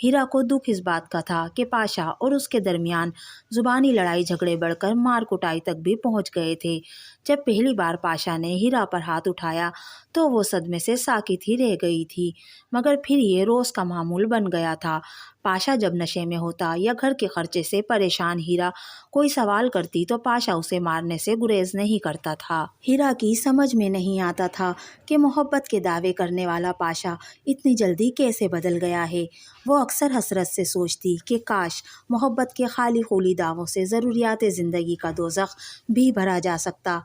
ہیرا کو دکھ اس بات کا تھا کہ پاشا اور اس کے درمیان زبانی لڑائی جھگڑے بڑھ کر مار کٹائی تک بھی پہنچ گئے تھے۔ جب پہلی بار پاشا نے ہیرا پر ہاتھ اٹھایا تو وہ صدمے سے ساکت ہی رہ گئی تھی، مگر پھر یہ روز کا معمول بن گیا تھا۔ پاشا جب نشے میں ہوتا یا گھر کے خرچے سے پریشان ہیرا کوئی سوال کرتی تو پاشا اسے مارنے سے گریز نہیں کرتا تھا۔ ہیرا کی سمجھ میں نہیں آتا تھا کہ محبت کے دعوے کرنے والا پاشا اتنی جلدی کیسے بدل گیا ہے۔ وہ اکثر حسرت سے سوچتی کہ کاش محبت کے خالی خولی دعووں سے ضروریات زندگی کا دوزخ بھی بھرا جا سکتا۔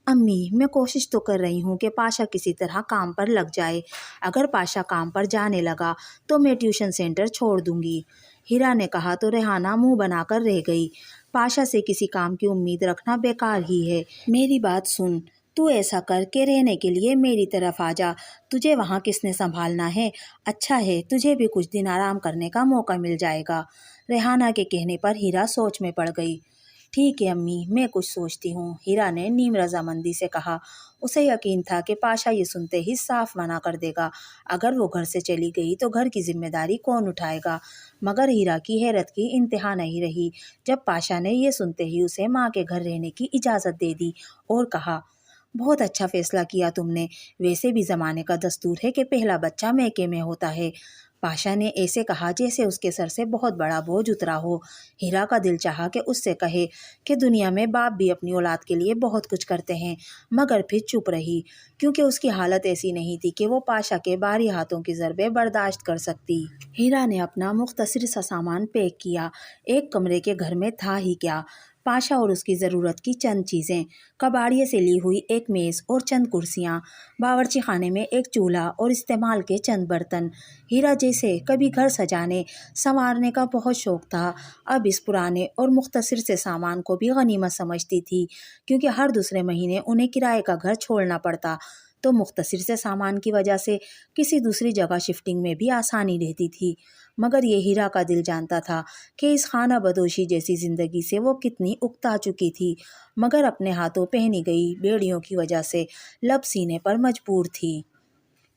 امی، میں کوشش تو کر رہی ہوں کہ پاشا کسی طرح کام پر لگ جائے۔ اگر پاشا کام پر جانے لگا تو میں ٹیوشن سینٹر چھوڑ دوں گی۔ ہیرا نے کہا تو ریحانہ منہ بنا کر رہ گئی۔ پاشا سے کسی کام کی امید رکھنا بیکار ہی ہے۔ میری بات سن، تو ایسا کر کے رہنے کے لیے میری طرف آ جا۔ تجھے وہاں کس نے سنبھالنا ہے؟ اچھا ہے، تجھے بھی کچھ دن آرام کرنے کا موقع مل جائے گا۔ ریحانہ کے کہنے پر ہیرا سوچ میں پڑ گئی۔ ٹھیک ہے امی، میں کچھ سوچتی ہوں، ہیرا نے نیم رضامندی سے کہا۔ اسے یقین تھا کہ پاشا یہ سنتے ہی صاف منع کر دے گا۔ اگر وہ گھر سے چلی گئی تو گھر کی ذمہ داری کون اٹھائے گا؟ مگر ہیرا کی حیرت کی انتہا نہیں رہی جب پاشا نے یہ سنتے ہی اسے ماں کے گھر رہنے کی اجازت دے دی اور کہا، بہت اچھا فیصلہ کیا تم نے۔ ویسے بھی زمانے کا دستور ہے کہ پہلا بچہ میکے میں ہوتا ہے۔ پاشا نے ایسے کہا جیسے اس کے سر سے بہت بڑا بوجھ اترا ہو۔ ہیرا کا دل چاہا کہ اس سے کہے کہ دنیا میں باپ بھی اپنی اولاد کے لیے بہت کچھ کرتے ہیں، مگر پھر چپ رہی، کیونکہ اس کی حالت ایسی نہیں تھی کہ وہ پاشا کے بھاری ہاتھوں کی ضربیں برداشت کر سکتی۔ ہیرا نے اپنا مختصر سا سامان پیک کیا۔ ایک کمرے کے گھر میں تھا ہی کیا، پاشا اور اس کی ضرورت کی چند چیزیں، کباڑیے سے لی ہوئی ایک میز اور چند کرسیاں، باورچی خانے میں ایک چولہا اور استعمال کے چند برتن۔ ہیرا جیسے کبھی گھر سجانے سنوارنے کا بہت شوق تھا، اب اس پرانے اور مختصر سے سامان کو بھی غنیمت سمجھتی تھی، کیونکہ ہر دوسرے مہینے انہیں کرائے کا گھر چھوڑنا پڑتا، تو مختصر سے سامان کی وجہ سے کسی دوسری جگہ شفٹنگ میں بھی آسانی رہتی تھی۔ مگر یہ ہیرا کا دل جانتا تھا کہ اس خانہ بدوشی جیسی زندگی سے وہ کتنی اکتا چکی تھی، مگر اپنے ہاتھوں پہنی گئی بیڑیوں کی وجہ سے لب سینے پر مجبور تھی۔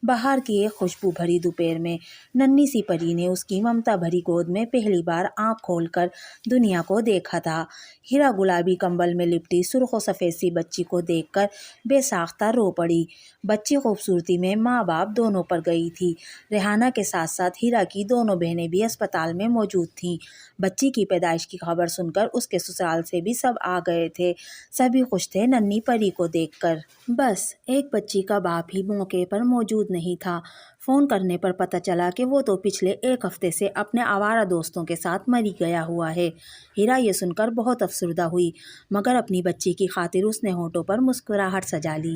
بہار کی ایک خوشبو بھری دوپہر میں ننھی سی پری نے اس کی ممتا بھری گود میں پہلی بار آنکھ کھول کر دنیا کو دیکھا تھا۔ ہیرا گلابی کمبل میں لپٹی سرخ و سفید سی بچی کو دیکھ کر بے ساختہ رو پڑی۔ بچی خوبصورتی میں ماں باپ دونوں پر گئی تھی۔ ریحانہ کے ساتھ ساتھ ہیرا کی دونوں بہنیں بھی اسپتال میں موجود تھیں۔ بچی کی پیدائش کی خبر سن کر اس کے سسرال سے بھی سب آ گئے تھے۔ سبھی خوش تھے ننھی پری کو دیکھ کر۔ بس ایک بچی کا باپ ہی موقع پر موجود نہیں تھا۔ فون کرنے پر پتہ چلا کہ وہ تو پچھلے ایک ہفتے سے اپنے آوارہ دوستوں کے ساتھ مری گیا ہوا ہے۔ ہیرا یہ سن کر بہت افسردہ ہوئی، مگر اپنی بچی کی خاطر اس نے ہونٹوں پر مسکراہٹ سجا لی۔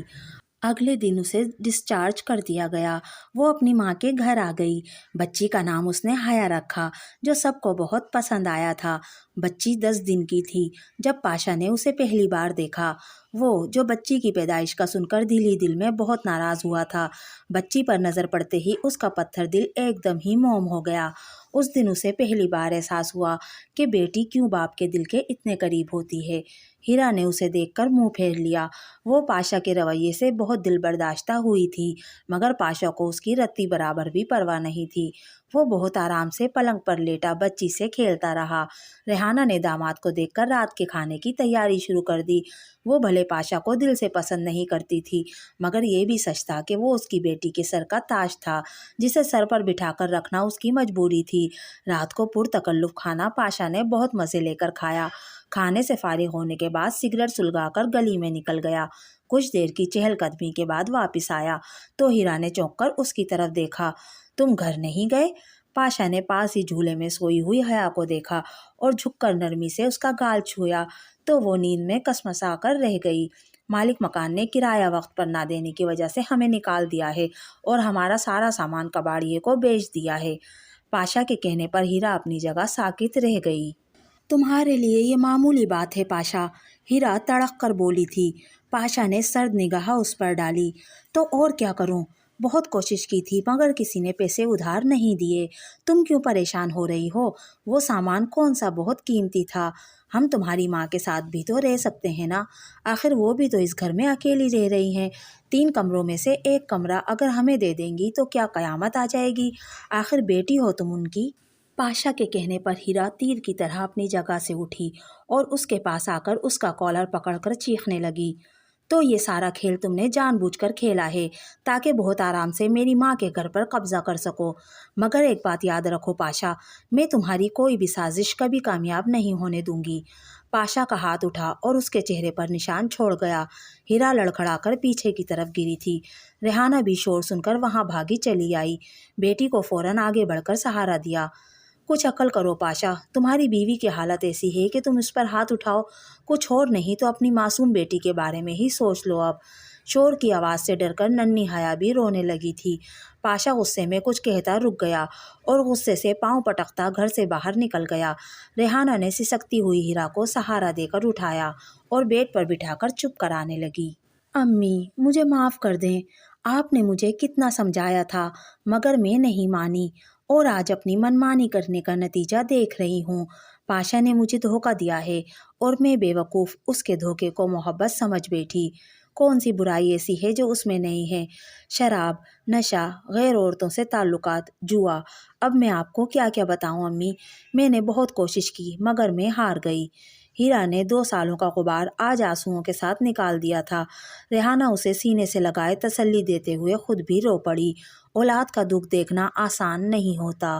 اگلے دن اسے ڈسچارج کر دیا گیا۔ وہ اپنی ماں کے گھر آ گئی۔ بچی کا نام اس نے حیا رکھا، جو سب کو بہت پسند آیا تھا۔ بچی 10 دن کی تھی جب پاشا نے اسے پہلی بار دیکھا۔ وہ جو بچی کی پیدائش کا سن کر دل ہی دل میں بہت ناراض ہوا تھا، بچی پر نظر پڑتے ہی اس کا پتھر دل ایک دم ہی موم ہو گیا۔ اس دن اسے پہلی بار احساس ہوا کہ بیٹی کیوں باپ کے دل کے اتنے قریب ہوتی ہے۔ ہیرا نے اسے دیکھ کر منہ پھیر لیا۔ وہ پاشا کے رویے سے بہت دل برداشتہ ہوئی تھی، مگر پاشا کو اس کی رتی برابر بھی پرواہ نہیں تھی۔ وہ بہت آرام سے پلنگ پر لیٹا بچی سے کھیلتا رہا۔ ریحانہ نے داماد کو دیکھ کر رات کے کھانے کی تیاری شروع کر دی۔ وہ بھلے پاشا کو دل سے پسند نہیں کرتی تھی، مگر یہ بھی سچ تھا کہ وہ اس کی بیٹی کے سر کا تاج تھا، جسے سر پر بٹھا کر رکھنا اس کی مجبوری تھی۔ رات کو پرتکلف کھانا پاشا نے بہت مزے لے کر کھایا۔ کھانے سے فارغ ہونے کے بعد سگریٹ سلگا کر گلی میں نکل گیا۔ کچھ دیر کی چہل قدمی کے بعد واپس آیا تو ہیرا نے چونک کر اس کی طرف دیکھا۔ تم گھر نہیں گئے؟ پاشا نے پاس ہی جھولے میں سوئی ہوئی حیا کو دیکھا اور جھک کر نرمی سے اس کا گال چھویا تو وہ نیند میں کسمسا کر رہ گئی۔ مالک مکان نے کرایہ وقت پر نہ دینے کی وجہ سے ہمیں نکال دیا ہے اور ہمارا سارا سامان کباڑیے کو بیچ دیا ہے۔ پاشا کے کہنے پر ہیرا اپنی جگہ ساکت رہ گئی۔ تمہارے لیے یہ معمولی بات ہے پاشا، ہیرا تڑق کر بولی تھی۔ پاشا نے سرد نگاہ اس پر ڈالی۔ تو اور کیا کروں؟ بہت کوشش کی تھی مگر کسی نے پیسے ادھار نہیں دیے۔ تم کیوں پریشان ہو رہی ہو؟ وہ سامان کون سا بہت قیمتی تھا؟ ہم تمہاری ماں کے ساتھ بھی تو رہ سکتے ہیں نا، آخر وہ بھی تو اس گھر میں اکیلی رہ رہی ہیں۔ 3 کمروں میں سے ایک کمرہ اگر ہمیں دے دیں گی تو کیا قیامت آ جائے گی؟ آخر بیٹی ہو تم ان کی۔ پاشا کے کہنے پر ہیرا تیر کی طرح اپنی جگہ سے اٹھی اور اس کے پاس آ کر اس کا کالر پکڑ کر چیخنے لگی۔ تو یہ سارا کھیل تم نے جان بوجھ کر کھیلا ہے تاکہ بہت آرام سے میری ماں کے گھر پر قبضہ کر سکو، مگر ایک بات یاد رکھو پاشا، میں تمہاری کوئی بھی سازش کبھی کامیاب نہیں ہونے دوں گی۔ پاشا کا ہاتھ اٹھا اور اس کے چہرے پر نشان چھوڑ گیا۔ ہیرا لڑکھڑا کر پیچھے کی طرف گری تھی۔ ریحانہ بھی شور سن کر وہاں بھاگی چلی آئی، بیٹی کو فوراً آگے بڑھ کر سہارا دیا۔ کچھ عقل کرو پاشا، تمہاری بیوی کی حالت ایسی ہے کہ تم اس پر ہاتھ اٹھاؤ، کچھ اور نہیں تو اپنی معصوم بیٹی کے بارے میں ہی سوچ لو۔ اب شور کی آواز سے ڈر کر ننھی حیا بھی رونے لگی تھی۔ پاشا غصے میں کچھ کہتا رک گیا اور غصے سے پاؤں پٹکتا گھر سے باہر نکل گیا۔ ریحانہ نے سسکتی ہوئی ہیرا کو سہارا دے کر اٹھایا اور بیڈ پر بٹھا کر چپ کرانے لگی۔ امی مجھے معاف کر دیں، آپ نے مجھے کتنا سمجھایا تھا مگر میں نہیں مانی، اور آج اپنی منمانی کرنے کا نتیجہ دیکھ رہی ہوں۔ پاشا نے مجھے دھوکہ دیا ہے اور میں بے وقوف اس کے دھوکے کو محبت سمجھ بیٹھی۔ کون سی برائی ایسی ہے جو اس میں نہیں ہے؟ شراب، نشہ، غیر عورتوں سے تعلقات، جوا، اب میں آپ کو کیا کیا بتاؤں امی، میں نے بہت کوشش کی مگر میں ہار گئی۔ ہیرا نے 2 سالوں کا غبار آج آنسوؤں کے ساتھ نکال دیا تھا۔ ریحانہ اسے سینے سے لگائے تسلی دیتے ہوئے خود بھی رو پڑی۔ اولاد کا دکھ دیکھنا آسان نہیں ہوتا۔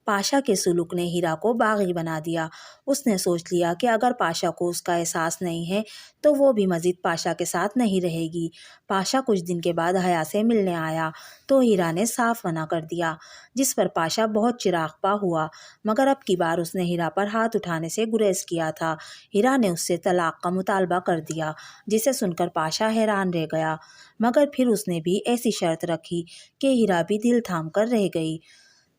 پاشا کے سلوک نے ہیرا کو باغی بنا دیا۔ اس نے سوچ لیا کہ اگر پاشا کو اس کا احساس نہیں ہے تو وہ بھی مزید پاشا کے ساتھ نہیں رہے گی۔ پاشا کچھ دن کے بعد حیا سے ملنے آیا تو ہیرا نے صاف منع کر دیا، جس پر پاشا بہت چراغ ہوا، مگر اب کی بار اس نے ہیرا پر ہاتھ اٹھانے سے گریز کیا تھا۔ ہیرا نے اس سے طلاق کا مطالبہ کر دیا، جسے سن کر پاشا حیران رہ گیا، مگر پھر اس نے بھی ایسی شرط رکھی کہ ہیرا بھی دل تھام کر رہ گئی۔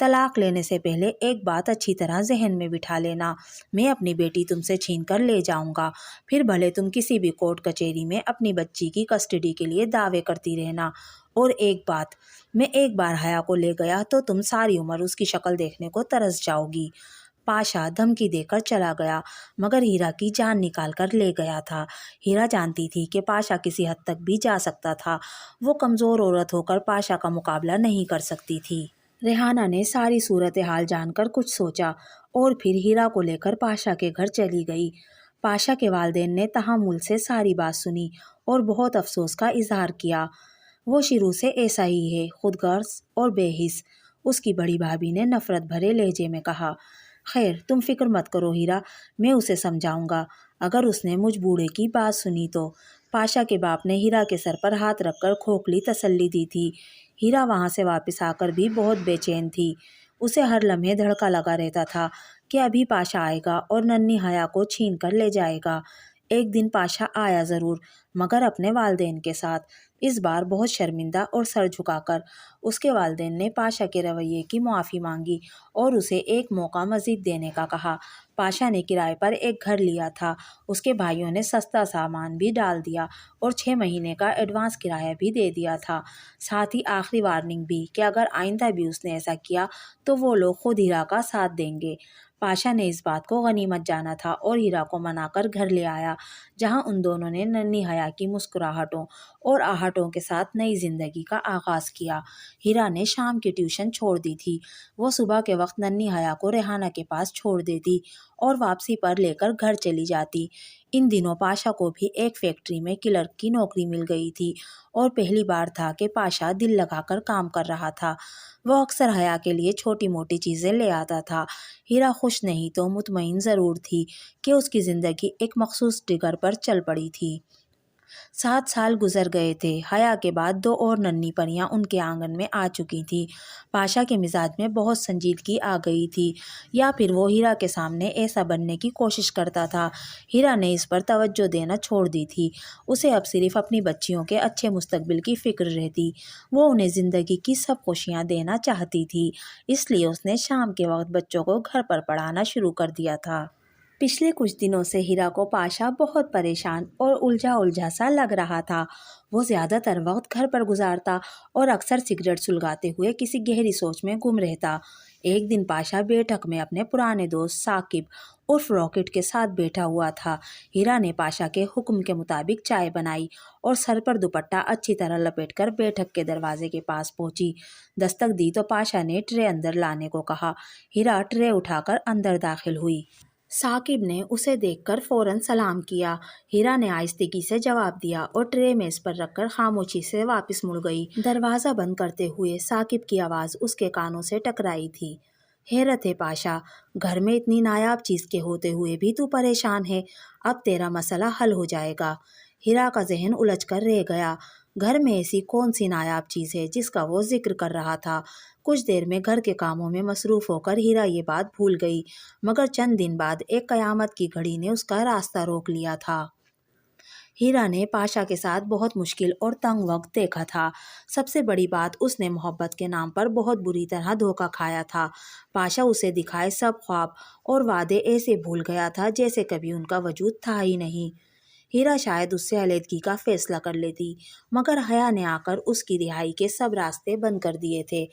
طلاق لینے سے پہلے ایک بات اچھی طرح ذہن میں بٹھا لینا، میں اپنی بیٹی تم سے چھین کر لے جاؤں گا، پھر بھلے تم کسی بھی کورٹ کچہری میں اپنی بچی کی کسٹڈی کے لیے دعوے کرتی رہنا، اور ایک بات، میں ایک بار حیا کو لے گیا تو تم ساری عمر اس کی شکل دیکھنے کو ترس جاؤ گی۔ پاشا دھمکی دے کر چلا گیا مگر ہیرا کی جان نکال کر لے گیا تھا۔ ہیرا جانتی تھی کہ پاشا کسی حد تک بھی جا سکتا تھا، وہ کمزور عورت ہو کر پاشا کا مقابلہ نہیں کر سکتی تھی۔ ریحانہ نے ساری صورتحال جان کر کچھ سوچا اور پھر ہیرا کو لے کر پاشا کے گھر چلی گئی۔ پاشا کے والدین نے تحمل سے ساری بات سنی اور بہت افسوس کا اظہار کیا۔ وہ شروع سے ایسا ہی ہے، خود غرض اور بے حس، اس کی بڑی بھابھی نے نفرت بھرے لہجے میں کہا۔ خیر تم فکر مت کرو ہیرا، میں اسے سمجھاؤں گا، اگر اس نے مجھ بوڑھے کی بات سنی تو۔ پاشا کے باپ نے ہیرا کے سر پر ہاتھ رکھ کر کھوکھلی تسلی دی تھی۔ ہیرا وہاں سے واپس آ کر بھی بہت بے چین تھی۔ اسے ہر لمحے دھڑکا لگا رہتا تھا کہ ابھی پاشا آئے گا اور ننھی حیا کو چھین کر لے جائے گا۔ ایک دن پاشا آیا ضرور، مگر اپنے والدین کے ساتھ، اس بار بہت شرمندہ اور سر جھکا کر۔ اس کے والدین نے پاشا کے رویے کی معافی مانگی اور اسے ایک موقع مزید دینے کا کہا۔ پاشا نے کرائے پر ایک گھر لیا تھا، اس کے بھائیوں نے سستا سامان بھی ڈال دیا اور 6 مہینے کا ایڈوانس کرایہ بھی دے دیا تھا، ساتھ ہی آخری وارننگ بھی کہ اگر آئندہ بھی اس نے ایسا کیا تو وہ لوگ خود ہیرا کا ساتھ دیں گے۔ پاشا نے اس بات کو غنیمت جانا تھا اور ہیرا کو منا کر گھر لے آیا، جہاں ان دونوں نے ننھی حیا کی مسکراہٹوں اور آہٹوں کے ساتھ نئی زندگی کا آغاز کیا۔ ہیرا نے شام کی ٹیوشن چھوڑ دی تھی، وہ صبح کے وقت ننھی حیا کو ریحانہ کے پاس چھوڑ دیتی اور واپسی پر لے کر گھر چلی جاتی۔ ان دنوں پاشا کو بھی ایک فیکٹری میں کلرک کی نوکری مل گئی تھی اور پہلی بار تھا کہ پاشا دل لگا کر کام کر رہا تھا۔ وہ اکثر حیا کے لیے چھوٹی موٹی چیزیں لے آتا تھا۔ ہیرا خوش نہیں تو مطمئن ضرور تھی کہ اس کی زندگی ایک مخصوص ٹریگر پر چل پڑی تھی۔ 7 سال گزر گئے تھے۔ حیا کے بعد 2 اور ننھی پریاں ان کے آنگن میں آ چکی تھیں۔ پاشا کے مزاج میں بہت سنجیدگی آ گئی تھی، یا پھر وہ ہیرا کے سامنے ایسا بننے کی کوشش کرتا تھا۔ ہیرا نے اس پر توجہ دینا چھوڑ دی تھی، اسے اب صرف اپنی بچیوں کے اچھے مستقبل کی فکر رہتی۔ وہ انہیں زندگی کی سب خوشیاں دینا چاہتی تھی، اس لیے اس نے شام کے وقت بچوں کو گھر پر پڑھانا شروع کر دیا تھا۔ پچھلے کچھ دنوں سے ہیرا کو پاشا بہت پریشان اور الجھا سا لگ رہا تھا۔ وہ زیادہ تر وقت گھر پر گزارتا اور اکثر سگریٹ سلگاتے ہوئے کسی گہری سوچ میں گم رہتا۔ ایک دن پاشا بیٹھک میں اپنے پرانے دوست ثاقب عرف راکٹ کے ساتھ بیٹھا ہوا تھا۔ ہیرا نے پاشا کے حکم کے مطابق چائے بنائی اور سر پر دوپٹہ اچھی طرح لپیٹ کر بیٹھک کے دروازے کے پاس پہنچی۔ دستک دی تو پاشا نے ٹرے اندر لانے کو کہا۔ ہیرا ٹرے اٹھا کر اندر داخل ہوئی۔ ثاقب نے اسے دیکھ کر فوراً سلام کیا۔ ہیرا نے آہستگی سے جواب دیا اور ٹرے میز پر رکھ کر خاموشی سے واپس مڑ گئی۔ دروازہ بند کرتے ہوئے ثاقب کی آواز اس کے کانوں سے ٹکرائی تھی۔ حیرت ہے پاشا، گھر میں اتنی نایاب چیز کے ہوتے ہوئے بھی تو پریشان ہے۔ اب تیرا مسئلہ حل ہو جائے گا۔ ہیرا کا ذہن الجھ کر رہ گیا۔ گھر میں ایسی کون سی نایاب چیز ہے جس کا وہ ذکر کر رہا تھا؟ کچھ دیر میں گھر کے کاموں میں مصروف ہو کر ہیرا یہ بات بھول گئی، مگر چند دن بعد ایک قیامت کی گھڑی نے اس کا راستہ روک لیا تھا۔ ہیرا نے پاشا کے ساتھ بہت مشکل اور تنگ وقت دیکھا تھا۔ سب سے بڑی بات، اس نے محبت کے نام پر بہت بری طرح دھوکہ کھایا تھا۔ پاشا اسے دکھائے سب خواب اور وعدے ایسے بھول گیا تھا جیسے کبھی ان کا وجود تھا ہی نہیں۔ ہیرا شاید اس سے علیحدگی کا فیصلہ کر لیتی، مگر حیا نے آ کر اس کی رہائی کے سب راستے بند کر دیے تھے۔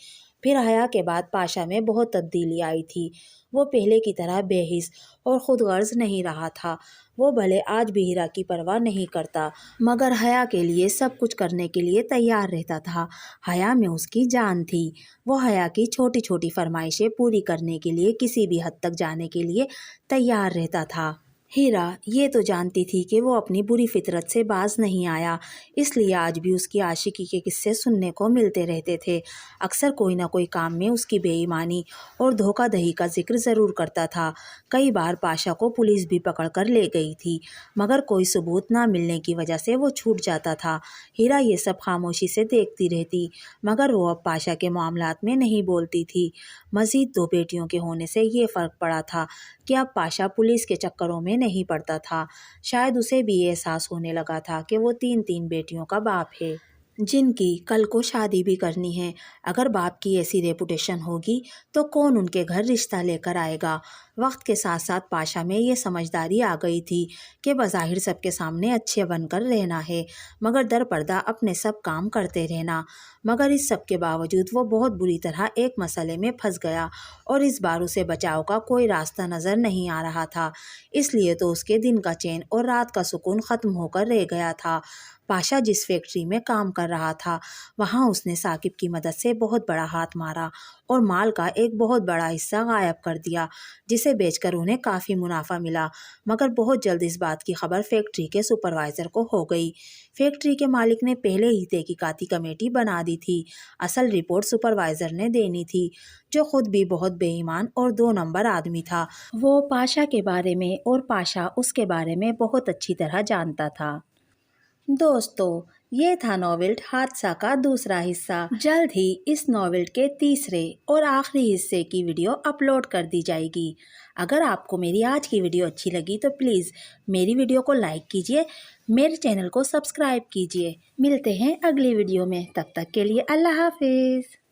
پھر حیا کے بعد پاشا میں بہت تبدیلی آئی تھی۔ وہ پہلے کی طرح بے حس اور خود غرض نہیں رہا تھا۔ وہ بھلے آج بھی ہیرا کی پرواہ نہیں کرتا، مگر حیا کے لیے سب کچھ کرنے کے لیے تیار رہتا تھا۔ حیا میں اس کی جان تھی۔ وہ حیا کی چھوٹی چھوٹی فرمائشیں پوری کرنے کے لیے کسی بھی حد تک جانے کے لیے تیار رہتا تھا۔ ہیرا یہ تو جانتی تھی کہ وہ اپنی بری فطرت سے باز نہیں آیا، اس لیے آج بھی اس کی عاشقی کے قصے سننے کو ملتے رہتے تھے۔ اکثر کوئی نہ کوئی کام میں اس کی بے ایمانی اور دھوکہ دہی کا ذکر ضرور کرتا تھا۔ کئی بار پاشا کو پولیس بھی پکڑ کر لے گئی تھی، مگر کوئی ثبوت نہ ملنے کی وجہ سے وہ چھوٹ جاتا تھا۔ ہیرا یہ سب خاموشی سے دیکھتی رہتی، مگر وہ اب پاشا کے معاملات میں نہیں بولتی تھی۔ مزید 2 بیٹیوں کے ہونے سے یہ فرق پڑا تھا کہ اب پاشا پولیس کے چکروں میں نہیں پڑتا تھا۔ شاید اسے بھی یہ احساس ہونے لگا تھا کہ وہ 3 بیٹیوں کا باپ ہے، جن کی کل کو شادی بھی کرنی ہے۔ اگر باپ کی ایسی ریپوٹیشن ہوگی تو کون ان کے گھر رشتہ لے کر آئے گا؟ وقت کے ساتھ ساتھ پاشا میں یہ سمجھداری آ گئی تھی کہ بظاہر سب کے سامنے اچھے بن کر رہنا ہے، مگر در پردہ اپنے سب کام کرتے رہنا۔ مگر اس سب کے باوجود وہ بہت بری طرح ایک مسئلے میں پھنس گیا اور اس بار اسے بچاؤ کا کوئی راستہ نظر نہیں آ رہا تھا۔ اس لیے تو اس کے دن کا چین اور رات کا سکون ختم ہو کر رہ گیا تھا۔ پاشا جس فیکٹری میں کام کر رہا تھا، وہاں اس نے ثاقب کی مدد سے بہت بڑا ہاتھ مارا اور مال کا ایک بہت بڑا حصہ غائب کر دیا، جسے بیچ کر انہیں کافی منافع ملا۔ مگر بہت جلد اس بات کی خبر فیکٹری کے سپروائزر کو ہو گئی۔ فیکٹری کے مالک نے پہلے ہی تحقیقاتی کمیٹی بنا دی تھی۔ اصل رپورٹ سپروائزر نے دینی تھی، جو خود بھی بہت بے ایمان اور 2 نمبر آدمی تھا۔ وہ پاشا کے بارے میں اور پاشا اس کے بارے میں بہت اچھی طرح جانتا تھا۔ دوستو، یہ تھا ناول حادثہ کا دوسرا حصہ۔ جلد ہی اس ناول کے تیسرے اور آخری حصے کی ویڈیو اپلوڈ کر دی جائے گی۔ اگر آپ کو میری آج کی ویڈیو اچھی لگی تو پلیز میری ویڈیو کو لائک کیجیے، میرے چینل کو سبسکرائب کیجیے۔ ملتے ہیں اگلی ویڈیو میں، تب تک کے لیے اللہ حافظ۔